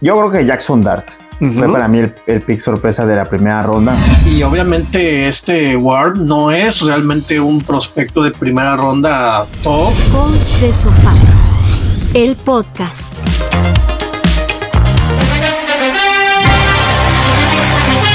Yo creo que Jackson Dart fue para mí el pick sorpresa de la primera ronda. Y obviamente este Ward no es realmente un prospecto de primera ronda top. Coach de Sofá, el podcast.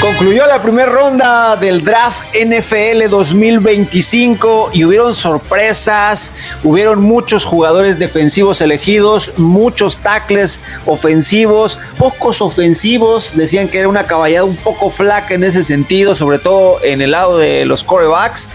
Concluyó la primera ronda del draft NFL 2025 y hubieron sorpresas, hubieron muchos jugadores defensivos elegidos, muchos tackles ofensivos, pocos ofensivos, decían que era una caballada un poco flaca en ese sentido, sobre todo en el lado de los quarterbacks,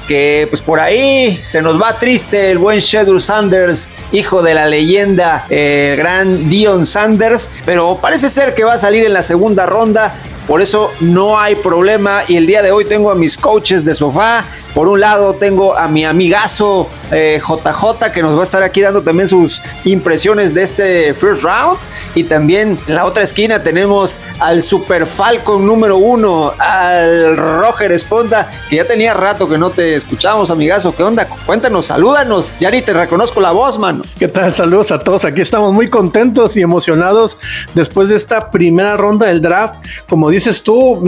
que pues por ahí se nos va triste el buen Shedeur Sanders, hijo de la leyenda, el gran Deion Sanders, pero parece ser que va a salir en la segunda ronda. Por eso no hay problema y el día de hoy tengo a mis coaches de sofá. Por un lado tengo a mi amigazo JJ, que nos va a estar aquí dando también sus impresiones de este first round, y también en la otra esquina tenemos al Super Falcon número 1, al Roger Esponda, que ya tenía rato que no te escuchamos, amigazo. ¿Qué onda? Cuéntanos, salúdanos, ya ni te reconozco la voz, mano. ¿Qué tal? Saludos a todos, aquí estamos muy contentos y emocionados después de esta primera ronda del draft. Como dices tú,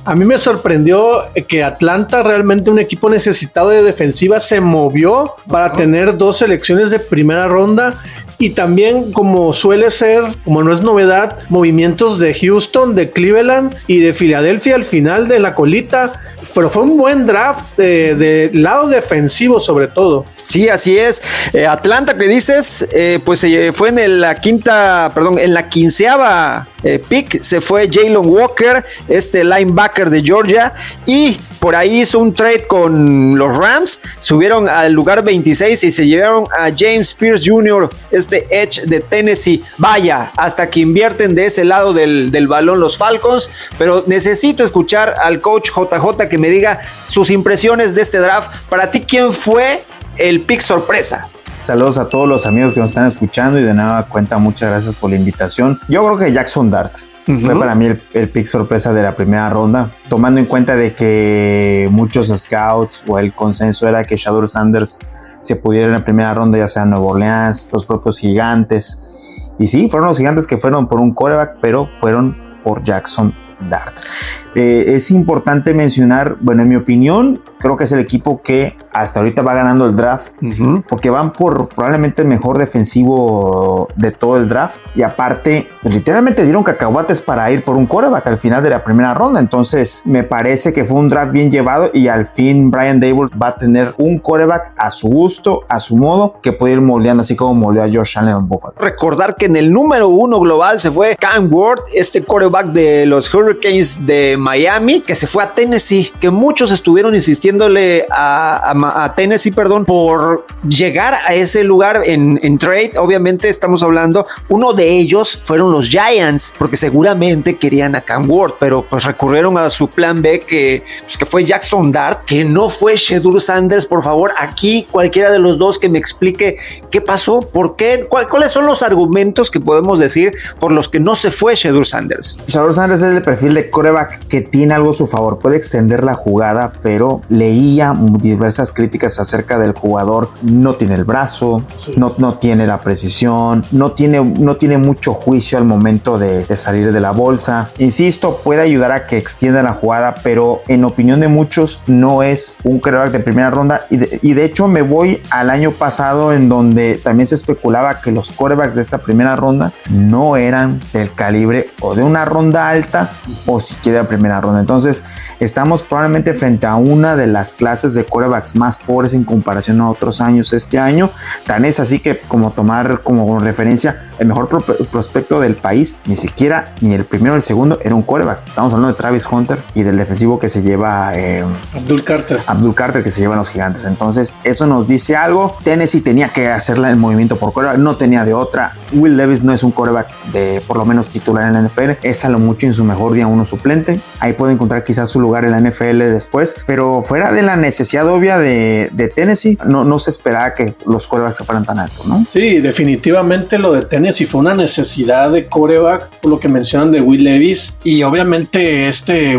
a mí me sorprendió que Atlanta, realmente un equipo necesitado de defensiva, se movió para tener 2 selecciones de primera ronda. Y también, como suele ser, como no es novedad, movimientos de Houston, de Cleveland y de Filadelfia al final de la colita. Pero fue un buen draft de lado defensivo sobre todo. Sí, así es. Atlanta, que dices, pues fue en la 15ª pick, se fue Jalen Walker, linebacker de Georgia, y por ahí hizo un trade con los Rams, subieron al lugar 26 y se llevaron a James Pierce Jr., edge de Tennessee. Vaya, hasta que invierten de ese lado del balón los Falcons, pero necesito escuchar al coach JJ que me diga sus impresiones de este draft. Para ti, ¿quién fue el pick sorpresa? Saludos a todos los amigos que nos están escuchando y de nueva cuenta, muchas gracias por la invitación. Yo creo que Jackson Dart fue para mí el pick sorpresa de la primera ronda, tomando en cuenta de que muchos scouts o el consenso era que Shedeur Sanders se pudiera en la primera ronda, ya sea Nueva Orleans, los propios Gigantes. Y sí, fueron los Gigantes que fueron por un quarterback, pero fueron por Jackson Dart. Es importante mencionar, bueno, en mi opinión, creo que es el equipo que hasta ahorita va ganando el draft, porque van por probablemente el mejor defensivo de todo el draft, y aparte literalmente dieron cacahuates para ir por un quarterback al final de la primera ronda. Entonces me parece que fue un draft bien llevado y al fin Brian Daboll va a tener un quarterback a su gusto, a su modo, que puede ir moldeando así como moldeó a Josh Allen en Buffalo. Recordar que en el número 1 global se fue Cam Ward, quarterback de los Hurricanes de Miami, que se fue a Tennessee, que muchos estuvieron insistiéndole a Tennessee, por llegar a ese lugar en trade. Obviamente estamos hablando, uno de ellos fueron los Giants, porque seguramente querían a Cam Ward, pero pues recurrieron a su plan B, que fue Jackson Dart, que no fue Shedeur Sanders. Por favor, aquí cualquiera de los dos que me explique qué pasó, por qué, cuáles son los argumentos que podemos decir por los que no se fue Shedeur Sanders. Shedeur Sanders es el perfil de quarterback que tiene algo a su favor, puede extender la jugada, pero leía diversas críticas acerca del jugador. No tiene el brazo, sí. no tiene la precisión, no tiene mucho juicio al momento de salir de la bolsa. Insisto, puede ayudar a que extienda la jugada, pero en opinión de muchos no es un quarterback de primera ronda, y de hecho me voy al año pasado, en donde también se especulaba que los quarterbacks de esta primera ronda no eran del calibre o de una ronda alta o siquiera primera ronda. Entonces estamos probablemente frente a una de las clases de quarterbacks más pobres en comparación a otros años este año. Tan es así que, como tomar como referencia, el mejor prospecto del país, ni siquiera ni el primero o el segundo era un quarterback. Estamos hablando de Travis Hunter y del defensivo que se lleva Abdul Carter, que se llevan los Gigantes. Entonces eso nos dice algo. Tennessee tenía que hacerle el movimiento por quarterback, no tenía de otra. Will Levis no es un quarterback de por lo menos titular en la NFL, es a lo mucho en su mejor día uno suplente. Ahí puede encontrar quizás su lugar en la NFL después, pero fuera de la necesidad obvia de de Tennessee, no se esperaba que los quarterbacks se fueran tan altos, ¿no? Sí, definitivamente lo de Tennessee fue una necesidad de quarterback, por lo que mencionan de Will Levis, y obviamente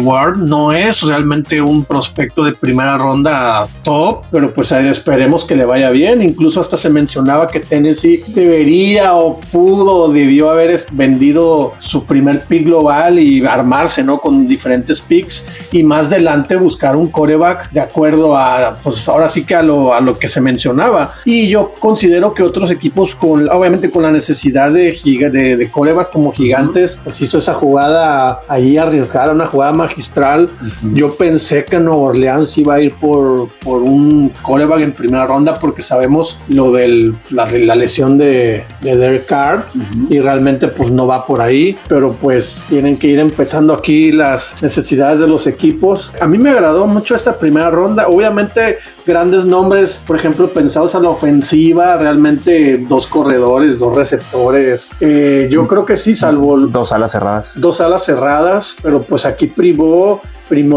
Ward no es realmente un prospecto de primera ronda top, pero pues esperemos que le vaya bien. Incluso hasta se mencionaba que Tennessee debería o pudo o debió haber vendido su primer pick global y armarse, ¿no? Con diferentes picks y más adelante buscar un quarterback de acuerdo a, pues ahora sí que a lo que se mencionaba. Y yo considero que otros equipos obviamente con la necesidad de quarterbacks como Gigantes, pues hizo esa jugada ahí arriesgada, una jugada magistral. Yo pensé que Nueva Orleans iba a ir por un quarterback en primera ronda porque sabemos lo de la lesión de Derek Carr y realmente pues no va por ahí, pero pues tienen que ir empezando aquí las necesidades de los equipos. A mí me agradó mucho esta primera ronda, obviamente grandes nombres, por ejemplo, pensados a la ofensiva, realmente 2 corredores, 2 receptores. Yo creo que sí, salvo 2 alas cerradas. 2 alas cerradas, pero pues aquí primó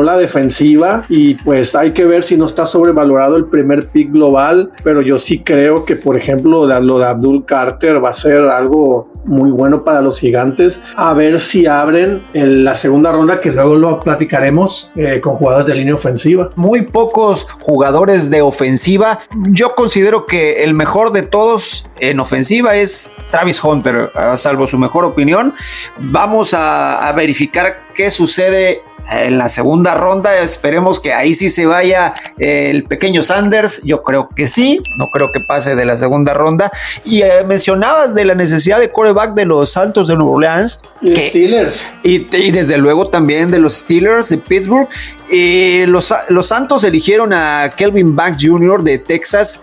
la defensiva y pues hay que ver si no está sobrevalorado el primer pick global, pero yo sí creo que por ejemplo lo de Abdul Carter va a ser algo muy bueno para los Gigantes, a ver si abren en la segunda ronda, que luego lo platicaremos con jugadas de línea ofensiva. Muy pocos jugadores de ofensiva. Yo considero que el mejor de todos en ofensiva es Travis Hunter, salvo su mejor opinión. Vamos a verificar qué sucede en la segunda ronda. Esperemos que ahí sí se vaya el pequeño Sanders. Yo creo que sí, no creo que pase de la segunda ronda. Y mencionabas de la necesidad de quarterback de los Santos de Nueva Orleans y Steelers y desde luego también de los Steelers de Pittsburgh. Los Santos eligieron a Kelvin Banks Jr. de Texas.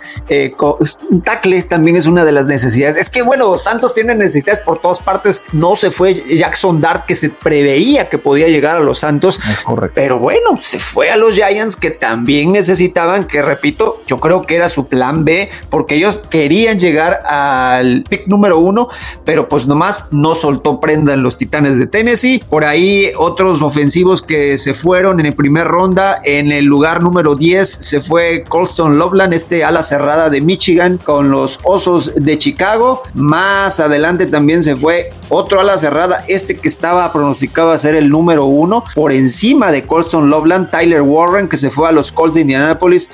Un tackle también es una de las necesidades. Es que bueno, Santos tiene necesidades por todas partes. No se fue Jackson Dart, que se preveía que podía llegar a los Santos. Es correcto. Pero bueno, se fue a los Giants, que también necesitaban, que repito, yo creo que era su plan B, porque ellos querían llegar al pick número 1, pero pues nomás no soltó prenda en los Titanes de Tennessee. Por ahí otros ofensivos que se fueron en el primer ronda. En el lugar número 10 se fue Colston Loveland, ala cerrada de Michigan, con los Osos de Chicago. Más adelante también se fue otro ala cerrada, que estaba pronosticado a ser el número 1, por encima de Colston Loveland, Tyler Warren, que se fue a los Colts de Indianapolis,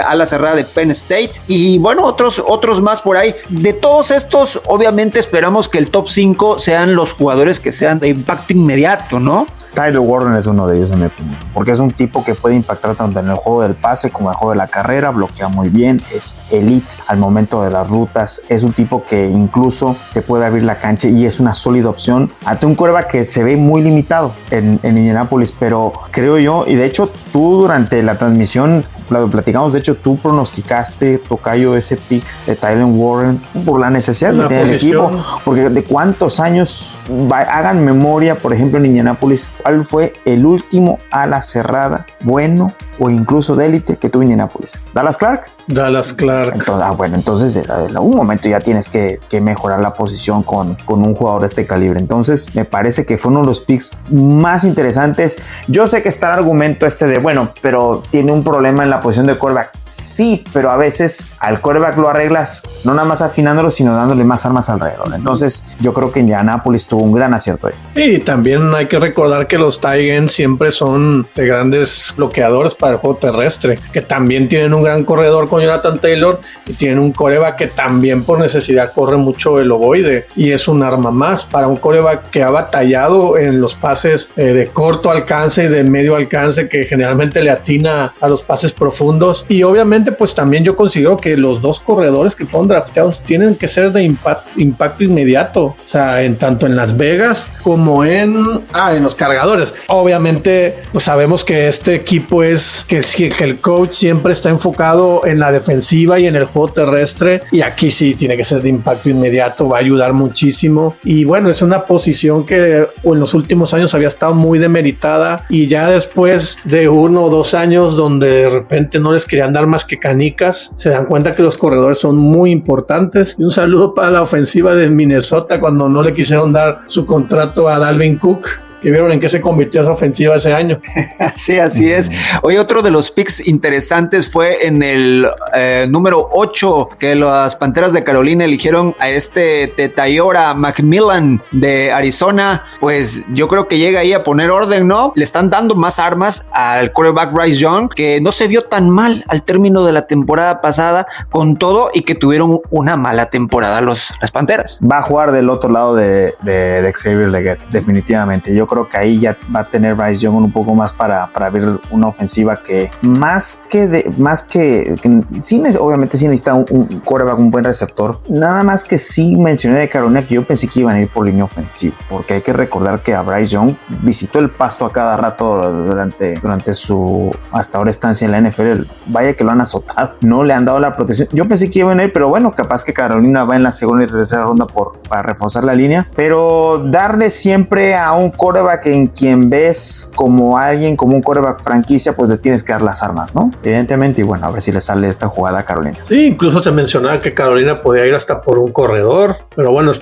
ala cerrada de Penn State, y bueno, otros más por ahí. De todos estos, obviamente esperamos que el top 5 sean los jugadores que sean de impacto inmediato, ¿no? Tyler Warren es uno de ellos, en mi opinión, porque es un tipo que puede impactar tanto en el juego del pase como en el juego de la carrera, bloquea muy bien, es elite al momento de las rutas, es un tipo que incluso te puede abrir la cancha y es una sólida opción ante un quarterback que se ve muy limitado en Indianapolis, pero creo yo, y de hecho tú durante la transmisión lo platicamos, de hecho tú pronosticaste, tocayo, ese pick de Tyler Warren por la necesidad que tiene el equipo, porque de cuántos años, hagan memoria, por ejemplo en Indianapolis, ¿cuál fue el último ala cerrada bueno o incluso de élite que tuvo Indianapolis? Dallas Clark. Entonces en algún momento ya tienes que mejorar la posición con un jugador de este calibre. Entonces me parece que fue uno de los picks más interesantes. Yo sé que está el argumento de bueno, pero tiene un problema en la posición de quarterback. Sí, pero a veces al quarterback lo arreglas no nada más afinándolo, sino dándole más armas alrededor. Entonces yo creo que Indianapolis tuvo un gran acierto ahí. Y también hay que recordar que los Titans siempre son de grandes bloqueadores para el juego terrestre, que también tienen un gran corredor con Jonathan Taylor y tienen un quarterback que también por necesidad corre mucho el ovoide y es un arma más para un quarterback que ha batallado en los pases de corto alcance y de medio alcance, que generalmente le atina a los pases profundos. Y obviamente pues también yo considero que los 2 corredores que fueron drafteados tienen que ser de impacto inmediato, o sea, tanto en Las Vegas como en los Cargadores. Obviamente pues sabemos que este equipo que el coach siempre está enfocado en la defensiva y en el juego terrestre, y aquí sí tiene que ser de impacto inmediato, va a ayudar muchísimo. Y bueno, es una posición que en los últimos años había estado muy demeritada, y ya después de 1 o 2 años donde de repente no les querían dar más que canicas, se dan cuenta que los corredores son muy importantes. Y un saludo para la ofensiva de Minnesota cuando no le quisieron dar su contrato a Dalvin Cook. que vieron en qué se convirtió esa ofensiva ese año. Sí, así es. Hoy otro de los picks interesantes fue en el número 8, que las Panteras de Carolina eligieron a Tetaiora McMillan de Arizona. Pues yo creo que llega ahí a poner orden, ¿no? Le están dando más armas al quarterback Bryce Young, que no se vio tan mal al término de la temporada pasada, con todo y que tuvieron una mala temporada las Panteras. Va a jugar del otro lado de Xavier Legette, definitivamente. Yo creo que ahí ya va a tener Bryce Young un poco más para ver una ofensiva que sí, obviamente sí necesita un quarterback, un buen receptor. Nada más que sí mencioné de Carolina que yo pensé que iban a ir por línea ofensiva, porque hay que recordar que a Bryce Young visitó el pasto a cada rato durante su hasta ahora estancia en la NFL. Vaya que lo han azotado, no le han dado la protección. Yo pensé que iban a ir, pero bueno, capaz que Carolina va en la segunda y tercera ronda para reforzar la línea, pero darle siempre a un quarterback en quien ves como un quarterback franquicia, pues le tienes que dar las armas, ¿no? Evidentemente, y bueno, a ver si le sale esta jugada a Carolina. Sí, incluso se mencionaba que Carolina podía ir hasta por un corredor, pero bueno,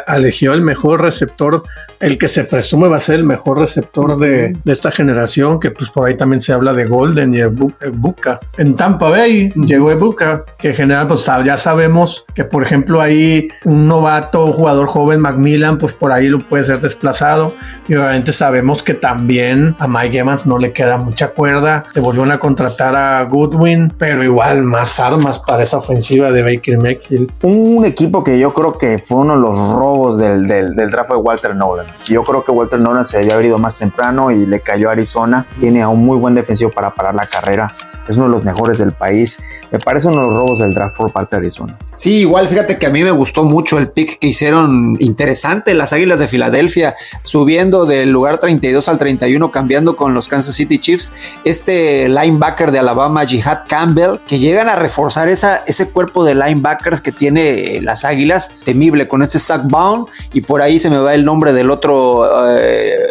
eligió el mejor receptor, el que se presume va a ser el mejor receptor de esta generación, que pues por ahí también se habla de Golden y Ebuka. En Tampa Bay llegó Ebuka, que en general pues ya sabemos que por ejemplo ahí un novato, un jugador joven, McMillan, pues por ahí lo puede ser desplazado, y obviamente sabemos que también a Mike Evans no le queda mucha cuerda. Se volvieron a contratar a Goodwin, pero igual más armas para esa ofensiva de Baker Mayfield. Un equipo que yo creo que fue uno de los robos del draft fue Walter Nolan. Yo creo que Walter Nolan se debió haber ido más temprano y le cayó a Arizona. Tiene a un muy buen defensivo para parar la carrera. Es uno de los mejores del país. Me parece uno de los robos del draft por parte de Arizona. Sí, igual fíjate que a mí me gustó mucho el pick que hicieron, interesante, las Águilas de Filadelfia, subiendo del lugar 32 al 31, cambiando con los Kansas City Chiefs, linebacker de Alabama, Jihad Campbell, que llegan a reforzar ese cuerpo de linebackers que tiene las Águilas, temible con Zach Baun, y por ahí se me va el nombre del otro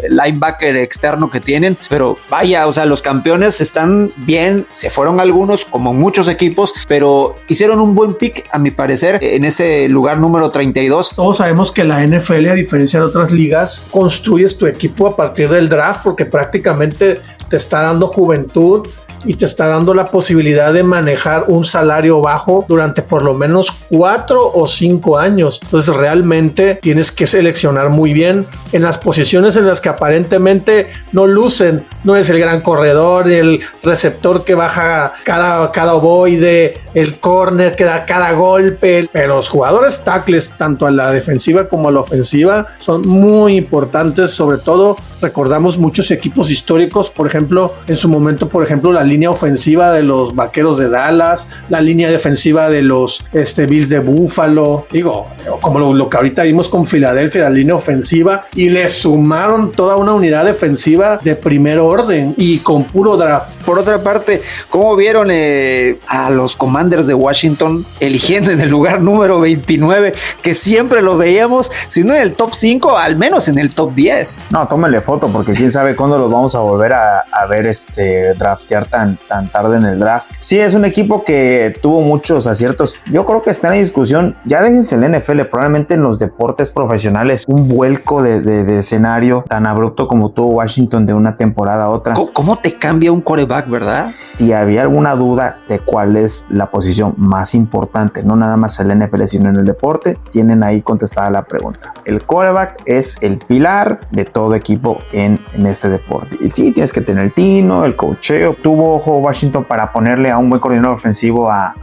linebacker externo que tienen, pero vaya, o sea, los campeones están bien, se fueron algunos como muchos equipos, pero hicieron un buen pick a mi parecer en ese lugar número 32. Todos sabemos que la NFL, a diferencia de otras ligas, construyes tu equipo a partir del draft, porque prácticamente te está dando juventud y te está dando la posibilidad de manejar un salario bajo durante por lo menos 4 o 5 años. Entonces realmente tienes que seleccionar muy bien en las posiciones en las que aparentemente no lucen. No es el gran corredor, el receptor que baja cada ovoide, el corner que da cada golpe, pero los jugadores tackles, tanto a la defensiva como a la ofensiva, son muy importantes. Sobre todo recordamos muchos equipos históricos, por ejemplo, en su momento, la línea ofensiva de los Vaqueros de Dallas, la línea defensiva de los Bills de Buffalo, como lo que ahorita vimos con Filadelfia, la línea ofensiva, y le sumaron toda una unidad defensiva de primer orden y con puro draft. Por otra parte, ¿cómo vieron a los Commanders de Washington eligiendo en el lugar número 29, que siempre lo veíamos, si no en el top 5, al menos en el top 10? No, tómale foto, porque quién sabe cuándo los vamos a volver a ver draftear tan tarde en el draft. Sí, es un equipo que tuvo muchos aciertos. Yo creo que está en discusión, ya déjense el NFL, probablemente en los deportes profesionales, un vuelco de escenario tan abrupto como tuvo Washington de una temporada a otra. ¿Cómo te cambia un quarterback, verdad? Si había alguna duda de cuál es la posición más importante, no nada más en el NFL, sino en el deporte, tienen ahí contestada la pregunta. El quarterback es el pilar de todo equipo en este deporte. Y sí, tienes que tener el tino, el coacheo. Tuvo ojo Washington para ponerle a un buen coordinador ofensivo a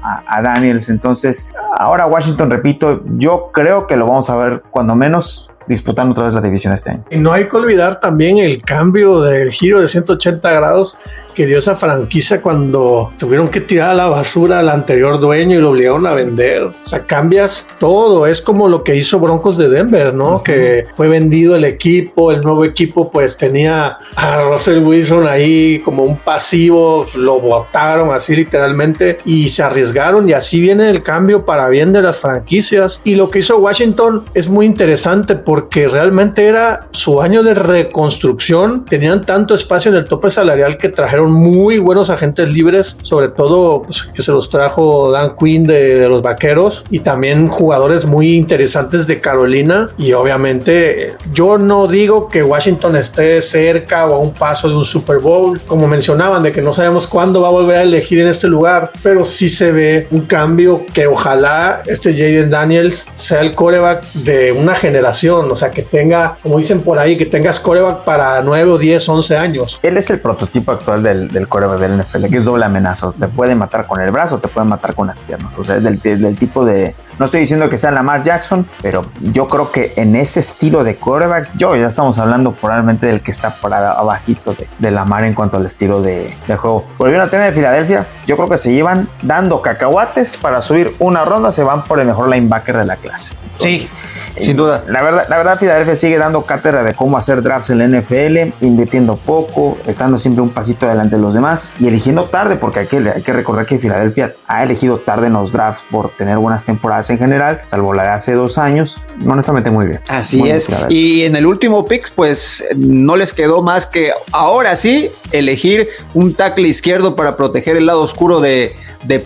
Daniels. Entonces, ahora Washington, repito, yo creo que lo vamos a ver cuando menos disputando otra vez la división este año. Y no hay que olvidar también el cambio del giro de 180 grados que dio esa franquicia cuando tuvieron que tirar a la basura al anterior dueño y lo obligaron a vender. O sea, cambias todo. Es como lo que hizo Broncos de Denver, ¿no? Uh-huh. Que fue vendido el equipo, el nuevo equipo pues tenía a Russell Wilson ahí como un pasivo, lo botaron así literalmente y se arriesgaron, y así viene el cambio para bien de las franquicias. Y lo que hizo Washington es muy interesante porque realmente era su año de reconstrucción. Tenían tanto espacio en el tope salarial que trajeron trajeron muy buenos agentes libres, sobre todo pues, que se los trajo Dan Quinn de los Vaqueros, y también jugadores muy interesantes de Carolina. Y obviamente yo no digo que Washington esté cerca o a un paso de un Super Bowl, como mencionaban, de que no sabemos cuándo va a volver a elegir en este lugar, pero sí se ve un cambio que ojalá Jayden Daniels sea el quarterback de una generación, o sea, que tenga, como dicen por ahí, que tengas quarterback para 9 o 10, 11 años. Él es el prototipo actual del quarterback del NFL, que es doble amenaza. Te puede matar con el brazo, te puede matar con las piernas. O sea, es del tipo de... No estoy diciendo que sea Lamar Jackson, pero yo creo que en ese estilo de quarterbacks, ya estamos hablando probablemente del que está por abajito de Lamar en cuanto al estilo de juego. Volviendo al tema de Filadelfia, yo creo que se llevan dando cacahuates para subir una ronda, se van por el mejor linebacker de la clase. Entonces, sí, sin duda. La verdad, Filadelfia sigue dando cátedra de cómo hacer drafts en la NFL, invirtiendo poco, estando siempre un pasito adelante de los demás y eligiendo tarde, porque hay que recordar que Filadelfia ha elegido tarde en los drafts por tener buenas temporadas en general, salvo la de hace 2 años. Honestamente, muy bien. Así muy es. Bien, y en el último pick, pues no les quedó más que ahora sí elegir un tackle izquierdo para proteger el lado oscuro de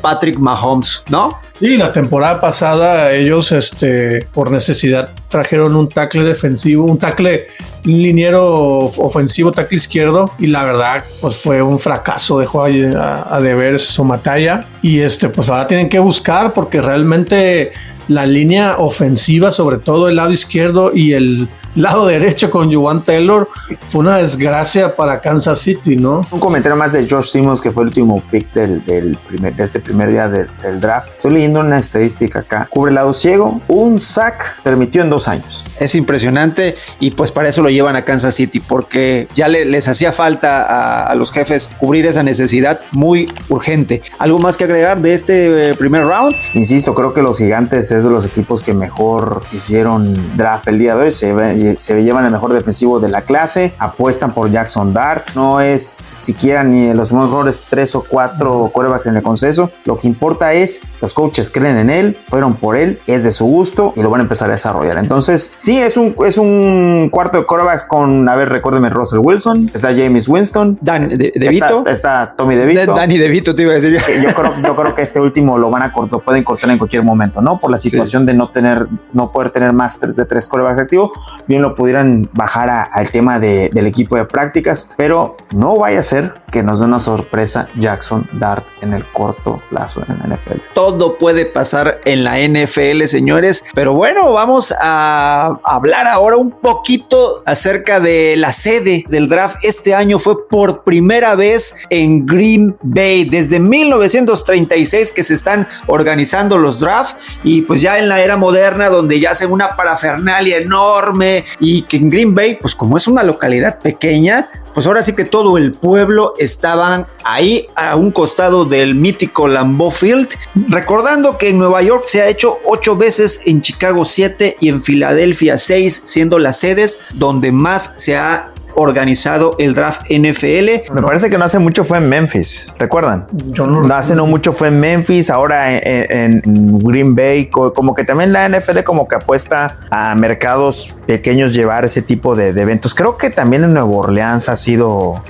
Patrick Mahomes, ¿no? Sí, la temporada pasada ellos por necesidad trajeron un tackle defensivo, un liniero ofensivo, tackle izquierdo, y la verdad pues fue un fracaso, dejó a deber su batalla, y pues ahora tienen que buscar, porque realmente la línea ofensiva, sobre todo el lado izquierdo y el lado derecho con Juwan Taylor, fue una desgracia para Kansas City, ¿no? Un comentario más de Josh Simmons, que fue el último pick de este primer día del draft. Estoy leyendo una estadística acá. Cubre el lado ciego, un sack permitió en 2 años. Es impresionante, y pues para eso lo llevan a Kansas City, porque ya les hacía falta a los jefes cubrir esa necesidad muy urgente. ¿Algo más que agregar de este primer round? Insisto, creo que los Gigantes es de los equipos que mejor hicieron draft el día de hoy. Se llevan el mejor defensivo de la clase, apuestan por Jackson Dart, no es siquiera ni de los mejores 3 o 4 quarterbacks en el consenso. Lo que importa es, los coaches creen en él, fueron por él, es de su gusto y lo van a empezar a desarrollar. Entonces, sí, es un cuarto de quarterbacks con, a ver, recuérdenme, Russell Wilson, está Jameis Winston, DeVito, está Tommy DeVito, Danny DeVito, te iba a decir. Yo creo que este último lo pueden cortar en cualquier momento, ¿no? Por la situación de no poder tener más de 3 quarterbacks activos. Bien lo pudieran bajar al tema del equipo de prácticas, pero no vaya a ser que nos dé una sorpresa Jackson Dart en el corto plazo en la NFL. Todo puede pasar en la NFL, señores, pero bueno, vamos a hablar ahora un poquito acerca de la sede del draft. Este año fue por primera vez en Green Bay, desde 1936 que se están organizando los drafts, y pues ya en la era moderna, donde ya hacen una parafernalia enorme, y que en Green Bay, pues como es una localidad pequeña, pues ahora sí que todo el pueblo estaban ahí a un costado del mítico Lambeau Field, recordando que en Nueva York se ha hecho 8 veces, en Chicago 7 y en Filadelfia 6, siendo las sedes donde más se ha organizado el draft NFL. Me parece que no hace mucho fue en Memphis, ¿recuerdan? No hace mucho fue en Memphis, ahora en Green Bay, como que también la NFL como que apuesta a mercados pequeños llevar ese tipo de eventos. Creo que también en Nueva Orleans ha sido...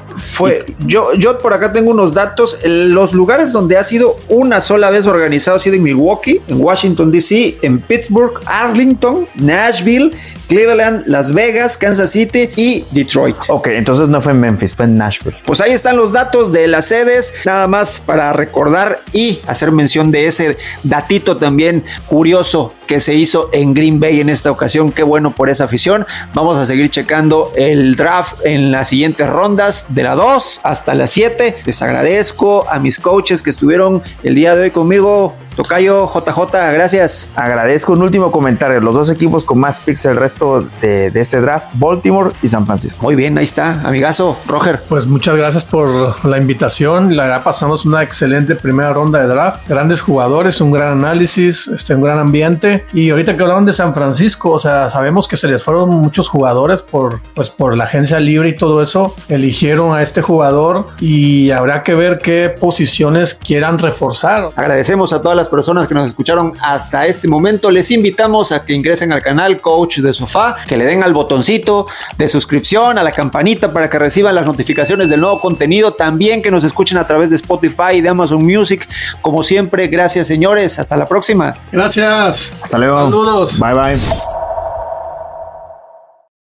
Yo por acá tengo unos datos. Los lugares donde ha sido una sola vez organizado ha sido en Milwaukee, en Washington DC, en Pittsburgh, Arlington, Nashville, Cleveland, Las Vegas, Kansas City y Detroit. Ok, entonces no fue en Memphis, fue en Nashville. Pues ahí están los datos de las sedes, nada más para recordar y hacer mención de ese datito también curioso que se hizo en Green Bay en esta ocasión. Qué bueno por esa afición. Vamos a seguir checando el draft en las siguientes rondas, de la 2 hasta la 7. Les agradezco a mis coaches que estuvieron el día de hoy conmigo. Tocayo, JJ, gracias. Agradezco un último comentario. Los 2 equipos con más picks el resto de este draft, Baltimore y San Francisco. Muy bien, ahí está, amigazo, Roger. Pues muchas gracias por la invitación. La verdad, pasamos una excelente primera ronda de draft. Grandes jugadores, un gran análisis, un gran ambiente. Y ahorita que hablaron de San Francisco, o sea, sabemos que se les fueron muchos jugadores por la agencia libre y todo eso. Eligieron a este jugador y habrá que ver qué posiciones quieran reforzar. Agradecemos a todas las personas que nos escucharon hasta este momento. Les invitamos a que ingresen al canal Coach de Sofá, que le den al botoncito de suscripción, a la campanita para que reciban las notificaciones del nuevo contenido. También que nos escuchen a través de Spotify y de Amazon Music. Como siempre, gracias señores. Hasta la próxima. Gracias. Hasta luego. Saludos. Bye bye.